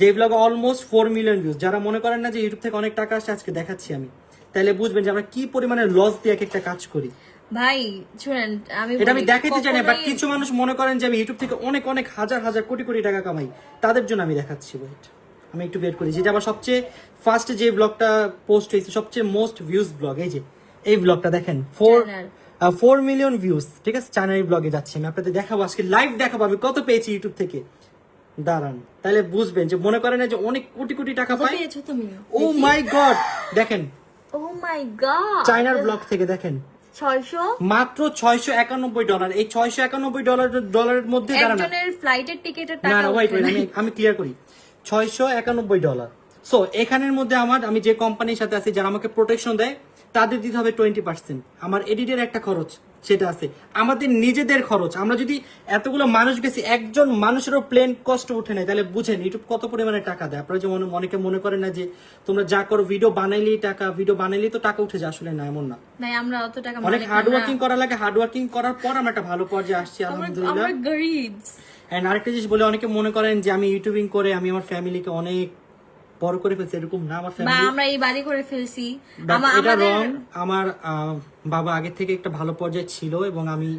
যে ব্লগে almost 4 million views. যারা মনে করেন না যে ইউটিউব থেকে অনেক টাকা আসছে, আজকে দেখাচ্ছি আমি, তাহলে বুঝবেন যে আমরা কি পরিমাণে লস দিয়ে এক একটা কাজ করি। ভাই শুনেন, এটা আমি দেখাইতে চাই না, বাট কিছু মানুষ মনে করেন যে আমি ইউটিউব থেকে অনেক অনেক হাজার হাজার কোটি কোটি টাকা কামাই, তাদের জন্য আমি দেখাচ্ছি। ওয়েট, আমি একটু বের করি। যেটা আমার সবচেয়ে ফার্স্ট যে ব্লগটা পোস্ট হয়েছে, সবচেয়ে মোস্ট ভিউজ ব্লগ, এই ব্লগটা দেখেন, 4 মিলিয়ন ভিউজ। ঠিক আছে, চ্যানেল ব্লগে যাচ্ছি আমি, আপনাদের দেখাবো আজকে, লাইভ দেখাবো আমি কত পেয়েছি ইউটিউব থেকে। দাঁড়ান, তাহলে বুঝবেন যে মনে করেন না যে অনেক কোটি কোটি টাকা পাই। পেয়েছো তুমি? ও মাই গড, দেখেন ও মাই গড, চায়নার ব্লগ থেকে দেখেন 600 মাত্র $691। এই $691 মধ্যে দাঁড়ান, একজনের ফ্লাইটের টিকেটের না টাকা না ওয়েট, আমি ক্লিয়ার করি। $691। সো এখানের মধ্যে আমি যে কোম্পানির সাথে আছি, যারা আমাকে প্রোটেকশন দেয়, তাদের দিতে হবে 20%। আমার এডিটের একটা খরচ সেটা আছে, আমাদের নিজেদের খরচ। আমরা যদি এতগুলো মানুষ গেছি, একজন মানুষেরও প্লেন কষ্ট উঠে নেয়, তাহলে বুঝেন ইউটিউব কত পরিমাণে টাকা দেয়। আপনারা যেমন অনেকে মনে করেন না যে তোমরা যা করো ভিডিও বানাইলেই তো টাকা উঠে যায়, আসলে না, এমন না। নাই, আমরা অত টাকা অনেক হার্ড ওয়ার্কিং করা লাগে, হার্ড ওয়ার্কিং করার পর আমরা একটা ভালো পর্যায়ে আসছি আলহামদুলিল্লাহ। আমরা গরিবস। এন্ড আরেকটা জিনিস বলে, অনেকে মনে করেন যে আমি ইউটিউবিং করে আমি আমার ফ্যামিলিকে অনেক বড় করে ফেলছি, এরকম না। আমার বা ফ্যামিলি, আমরা এই বাড়ি করে ফেলছি, এটা রং। আমার বাবা আগে থেকে একটা ভালো পর্যায়ে ছিল এবং আমি